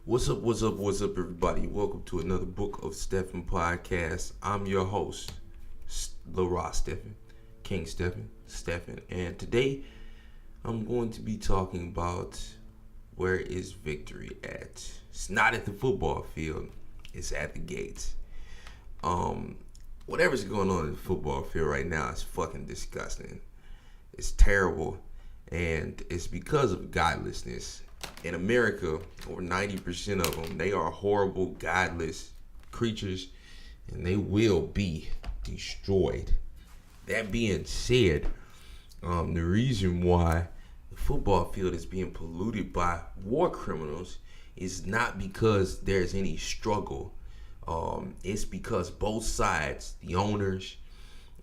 What's up, everybody? Welcome to another BookOfStephon podcast. I'm your host, Stephon, King Stephon, and today I'm going to be talking about where is victory at. It's not at the football field, it's at the gates. Whatever's going on in the football field right now is fucking disgusting. It's terrible, and it's because of godlessness. In America, over 90% of them, they are horrible, godless creatures, and they will be destroyed. That being said, the reason why the football field is being polluted by war criminals is not because there's any struggle. It's because both sides, the owners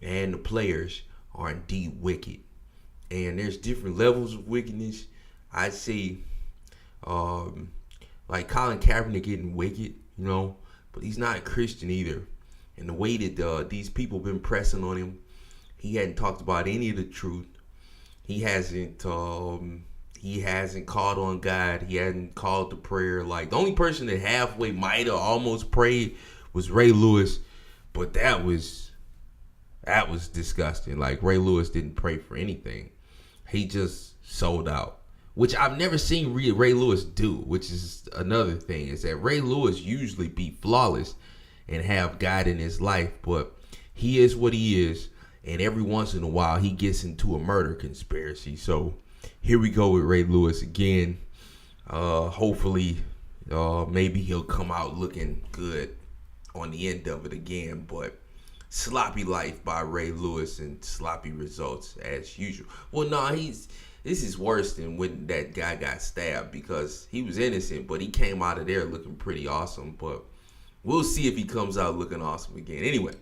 and the players, are indeed wicked. And there's different levels of wickedness. I'd say like Colin Kaepernick getting wicked, but he's not a Christian either. And the way that these people been pressing on him, he hadn't talked about any of the truth. He hasn't called on God. He hadn't called to prayer. Like, the only person that halfway might have almost prayed was Ray Lewis, but that was disgusting. Like, Ray Lewis didn't pray for anything. He just sold out. Which I've never seen Ray Lewis do, which is another thing, is that Ray Lewis usually be flawless and have God in his life, but he is what he is, and every once in a while he gets into a murder conspiracy. So here we go with Ray Lewis again. Hopefully, maybe he'll come out looking good on the end of it again, but sloppy life by Ray Lewis and sloppy results as usual. Well, this is worse than when that guy got stabbed, because he was innocent, but he came out of there looking pretty awesome. But we'll see if he comes out looking awesome again. Anyway,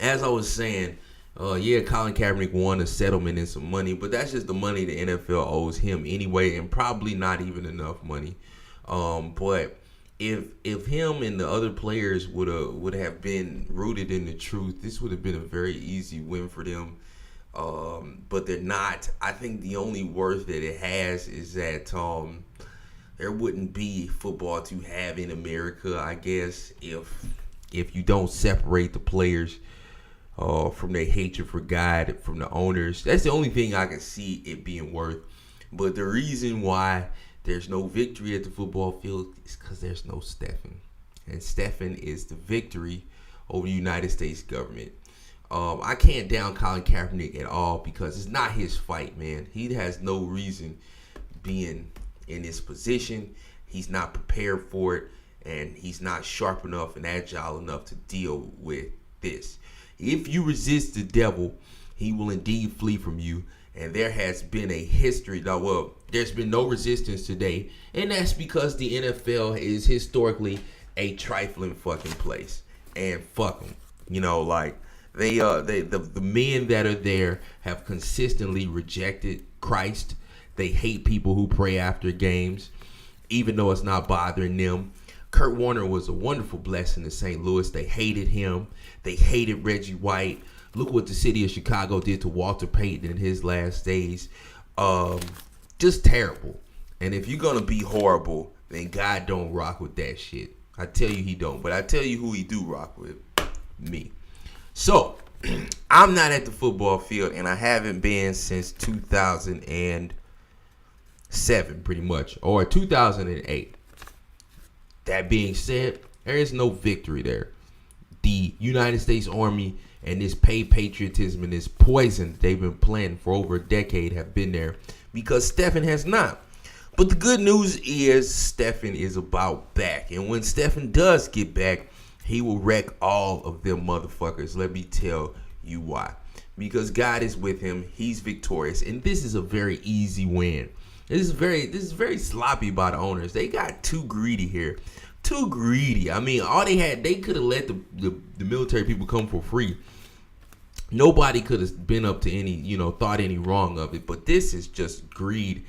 as I was saying, Colin Kaepernick won a settlement and some money, but that's just the money the NFL owes him anyway, and probably not even enough money. But if him and the other players would have been rooted in the truth, this would have been a very easy win for them. But they're not. I think the only worth that it has is that there wouldn't be football to have in America, I guess, if you don't separate the players from their hatred for God, from the owners. That's the only thing I can see it being worth. But the reason why there's no victory at the football field is because there's no Stephon. And Stephon is the victory over the United States government. I can't down Colin Kaepernick at all, because it's not his fight, man. He has no reason being in this position. He's not prepared for it, and he's not sharp enough and agile enough to deal with this. If you resist the devil, he will indeed flee from you. And there has been a history, there's been no resistance today, and that's because the NFL is historically a trifling fucking place. And fuck them, the men that are there have consistently rejected Christ. They hate people who pray after games, even though it's not bothering them. Kurt Warner was a wonderful blessing to St. Louis. They hated him. They hated Reggie White. Look what the city of Chicago did to Walter Payton in his last days. Just terrible. And if you're going to be horrible, then God don't rock with that shit. I tell you he don't. But I tell you who he do rock with. Me. So, I'm not at the football field, and I haven't been since 2007, pretty much, or 2008. That being said, there is no victory there. The United States Army and this patriotism and this poison that they've been planting for over a decade have been there, because Stephon has not. But the good news is Stephon is about back, and when Stephon does get back, he will wreck all of them motherfuckers. Let me tell you why. Because God is with him. He's victorious. And this is a very easy win. This is very sloppy by the owners. They got too greedy here. Too greedy. I mean, all they could have let the military people come for free. Nobody could have been up to any, thought any wrong of it. But this is just greed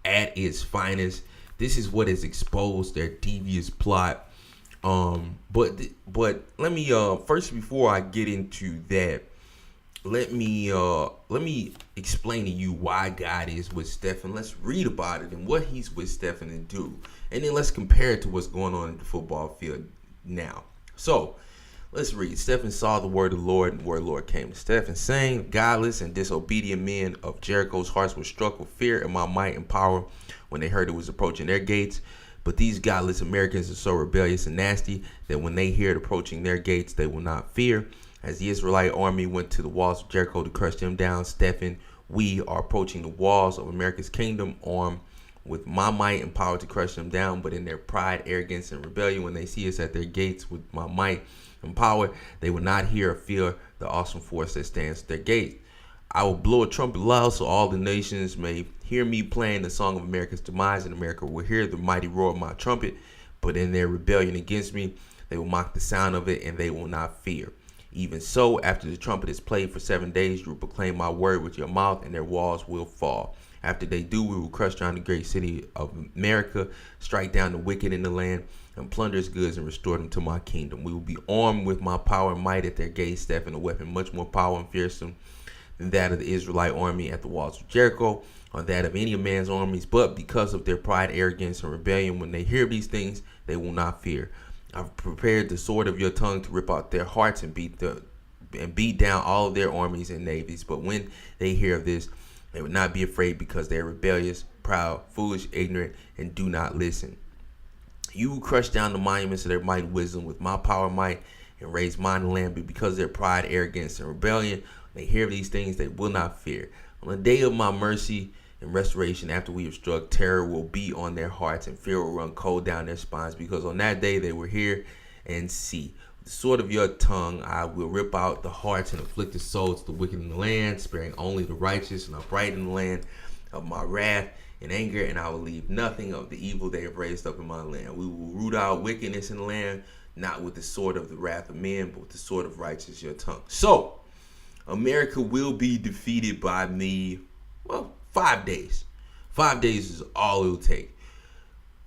at its finest. This is what has exposed their devious plot. But let me first, before I get into that, let me explain to you why God is with Stephon. Let's read about it and what he's with Stephon and do. And then let's compare it to what's going on in the football field now. So let's read. Stephon saw the word of the Lord, and the word of the Lord came to Stephon, saying, godless and disobedient men of Jericho's hearts were struck with fear and my might and power when they heard it was approaching their gates. But these godless Americans are so rebellious and nasty that when they hear it approaching their gates, they will not fear. As the Israelite army went to the walls of Jericho to crush them down, Stephon, we are approaching the walls of America's kingdom, armed with my might and power to crush them down. But in their pride, arrogance, and rebellion, when they see us at their gates with my might and power, they will not hear or fear the awesome force that stands at their gate. I will blow a trumpet loud so all the nations may hear me playing the song of America's demise, and America will hear the mighty roar of my trumpet. But in their rebellion against me, they will mock the sound of it, and they will not fear. Even so, after the trumpet is played for 7 days, you will proclaim my word with your mouth, and their walls will fall. After they do, we will crush down the great city of America, strike down the wicked in the land, and plunder its goods and restore them to my kingdom. We will be armed with my power and might at their gates, Stephon, a weapon much more powerful and fearsome than that of the Israelite army at the walls of Jericho, or that of any man's armies. But because of their pride, arrogance, and rebellion, when they hear these things, they will not fear. I've prepared the sword of your tongue to rip out their hearts and beat down all of their armies and navies. But when they hear of this, they will not be afraid, because they are rebellious, proud, foolish, ignorant, and do not listen. You will crush down the monuments of their might and wisdom with my power and might, and raise mine and land. But because of their pride, arrogance, and rebellion, when they hear of these things, they will not fear. On the day of my mercy and restoration, after we have struck, terror will be on their hearts, and fear will run cold down their spines, because on that day they will hear and see. With the sword of your tongue I will rip out the hearts and afflict the souls of the wicked in the land, sparing only the righteous and upright in the land of my wrath and anger, and I will leave nothing of the evil they have raised up in my land. We will root out wickedness in the land, not with the sword of the wrath of men, but with the sword of righteousness your tongue. So America will be defeated by me, 5 days. 5 days is all it'll take.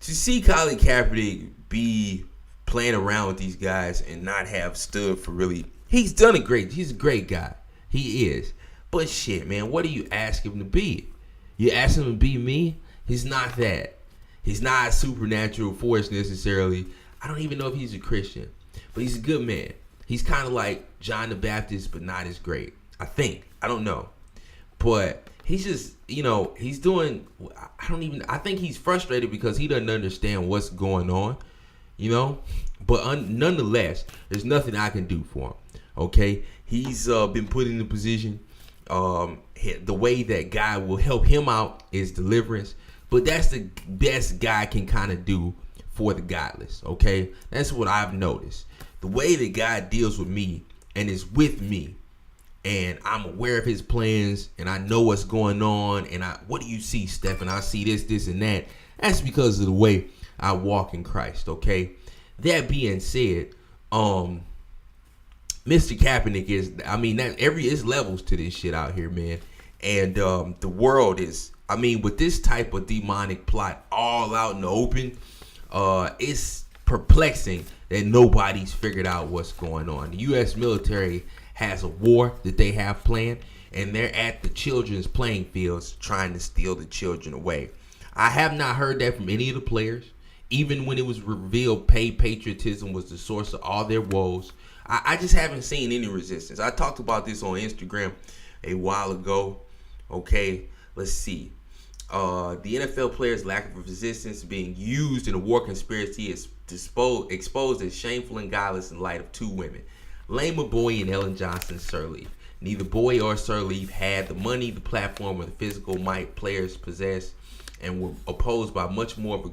To see Colin Kaepernick be playing around with these guys and not have stood for really, he's a great guy. He is. But shit, man, what do you ask him to be? You ask him to be me? He's not that. He's not a supernatural force necessarily. I don't even know if he's a Christian, but he's a good man. He's kind of like John the Baptist, but not as great. I think. I don't know. But he's just, he's doing, I think he's frustrated because he doesn't understand what's going on, But nonetheless, there's nothing I can do for him, okay? He's been put in the position. The way that God will help him out is deliverance. But that's the best God can kind of do for the godless, okay? That's what I've noticed. The way that God deals with me and is with me, and I'm aware of his plans, and I know what's going on, and what do you see, Stephon? I see this, and that. That's because of the way I walk in Christ, okay? That being said, Mr. Kaepernick is, it's levels to this shit out here, man. And the world is, with this type of demonic plot all out in the open, it's perplexing that nobody's figured out what's going on. The U.S. military has a war that they have planned, and they're at the children's playing fields trying to steal the children away. I have not heard that from any of the players. Even when it was revealed patriotism was the source of all their woes, I just haven't seen any resistance. I talked about this on Instagram a while ago. Okay, let's see. The NFL players' lack of resistance being used in a war conspiracy is exposed as shameful and godless in light of two women, Lama Boy and Ellen Johnson Sirleaf. Neither Boy or Sirleaf had the money, the platform, or the physical might players possessed, and were opposed by much more of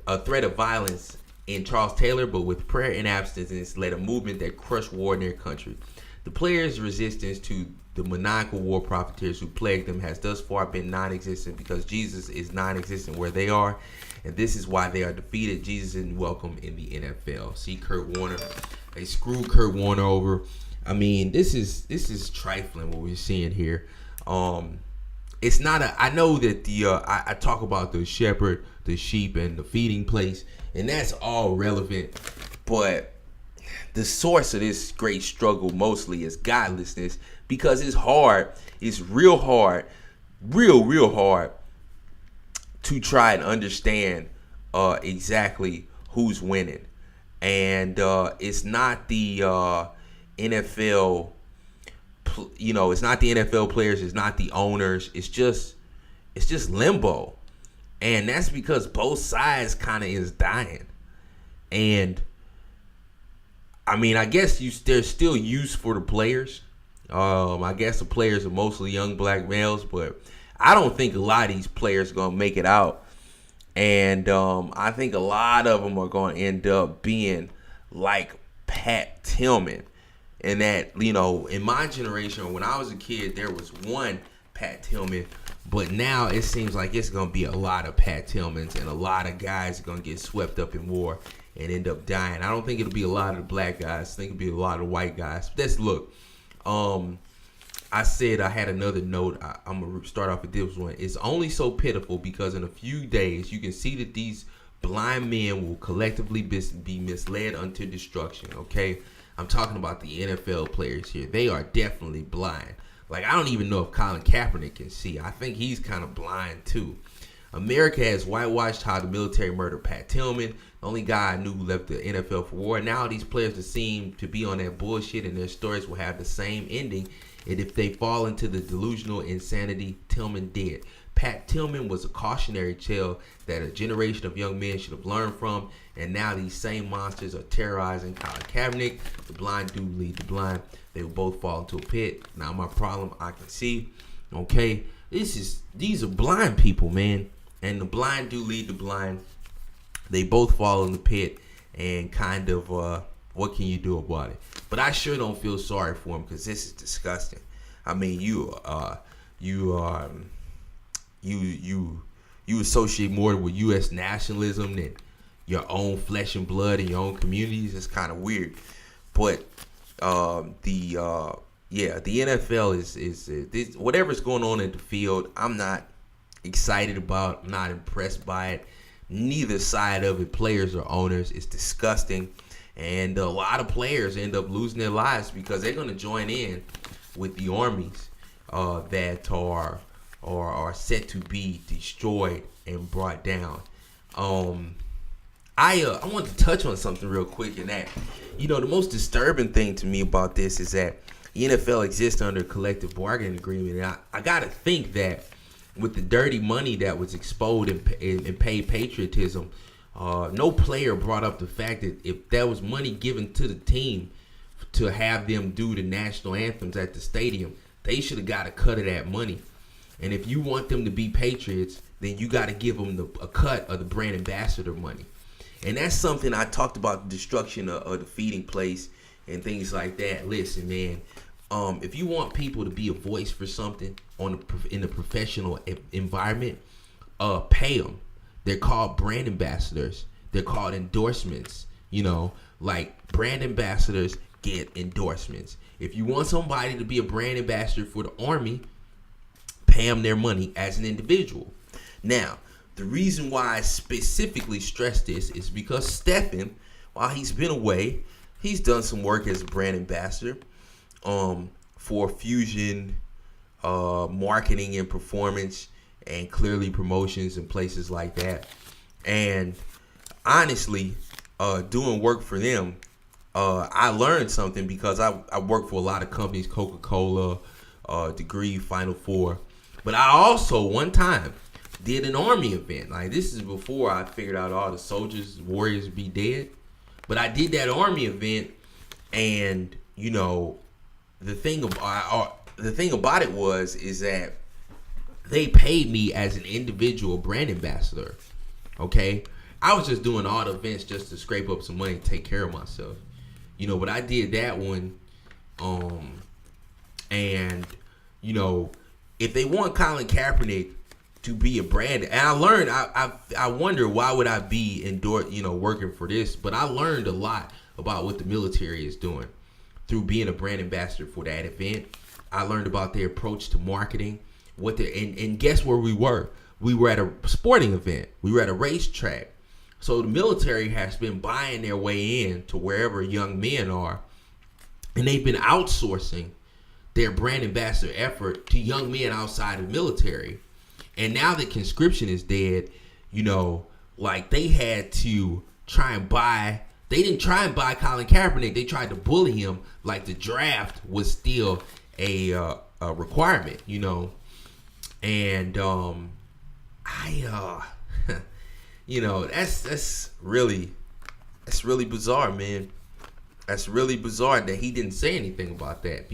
a threat of violence in Charles Taylor, but with prayer and abstinence led a movement that crushed war in their country. The players' resistance to the maniacal war profiteers who plagued them has thus far been non-existent, because Jesus is non-existent where they are, and this is why they are defeated. Jesus isn't welcome in the NFL. See Kurt Warner. They screwed Kurt Warner over. This is trifling what we're seeing here. It's not I know that I talk about the shepherd, the sheep, and the feeding place, and that's all relevant, but the source of this great struggle mostly is godlessness, because it's hard. It's real hard, real hard to try and understand exactly who's winning. And it's not the NFL, it's not the NFL players, it's not the owners, it's just limbo. And that's because both sides kind of is dying. And I mean, I guess there's still use for the players. I guess the players are mostly young black males, but I don't think a lot of these players are going to make it out. And I think a lot of them are going to end up being like Pat Tillman. And that, in my generation, when I was a kid, there was one Pat Tillman. But now it seems like it's going to be a lot of Pat Tillmans, and a lot of guys are going to get swept up in war and end up dying. I don't think it'll be a lot of the black guys. I think it'll be a lot of white guys. But let's look. I said I had another note. I'm going to start off with this one. It's only so pitiful because in a few days you can see that these blind men will collectively be misled unto destruction, okay? I'm talking about the NFL players here. They are definitely blind. Like, I don't even know if Colin Kaepernick can see. I think he's kind of blind, too. America has whitewashed how the military murdered Pat Tillman, the only guy I knew who left the NFL for war. Now these players that seem to be on that bullshit, and their stories will have the same ending. And if they fall into the delusional insanity Tillman did. Pat Tillman was a cautionary tale that a generation of young men should have learned from. And now these same monsters are terrorizing Colin Kaepernick. The blind do lead the blind. They will both fall into a pit. Now my problem, I can see. Okay, these are blind people, man. And the blind do lead the blind. They both fall in the pit. And kind of, what can you do about it? But I sure don't feel sorry for them, because this is disgusting. I mean, you associate more with U.S. nationalism than your own flesh and blood and your own communities. It's kind of weird. But the NFL is whatever's going on in the field, I'm not excited about. I'm not impressed by it. Neither side of it, players or owners. It's disgusting. And a lot of players end up losing their lives because they're going to join in with the armies that are set to be destroyed and brought down. I want to touch on something real quick, and that, the most disturbing thing to me about this is that the NFL exists under a collective bargaining agreement. And I got to think that with the dirty money that was exposed and paid patriotism, no player brought up the fact that if there was money given to the team to have them do the national anthems at the stadium, they should have got a cut of that money. And if you want them to be patriots, then you got to give them a cut of the brand ambassador money. And that's something I talked about, the destruction of the feeding place and things like that. Listen, man, if you want people to be a voice for something in the professional environment, pay them. They're called brand ambassadors. They're called endorsements. Like brand ambassadors get endorsements. If you want somebody to be a brand ambassador for the Army, pay them their money as an individual. Now, the reason why I specifically stress this is because Stephon, while he's been away, he's done some work as a brand ambassador for Fusion marketing and performance, and Clearly Promotions and places like that. And honestly, doing work for them, I learned something because I work for a lot of companies, Coca-Cola, Degree, Final Four. But I also, one time, did an Army event. Like, this is before I figured out all the soldiers, warriors would be dead. But I did that Army event, and, the thing about it is that they paid me as an individual brand ambassador. Okay, I was just doing all the events just to scrape up some money and take care of myself. But I did that one, and if they want Colin Kaepernick to be a brand, and I learned, I wonder why would I be working for this, but I learned a lot about what the military is doing through being a brand ambassador for that event. I learned about their approach to marketing. And guess where we were? We were at a sporting event. We were at a racetrack. So the military has been buying their way in to wherever young men are, and they've been outsourcing their brand ambassador effort to young men outside of the military. And now that conscription is dead, like they had to try and buy. They didn't try and buy Colin Kaepernick. They tried to bully him like the draft was still a requirement, And that's really bizarre, man. That's really bizarre that he didn't say anything about that.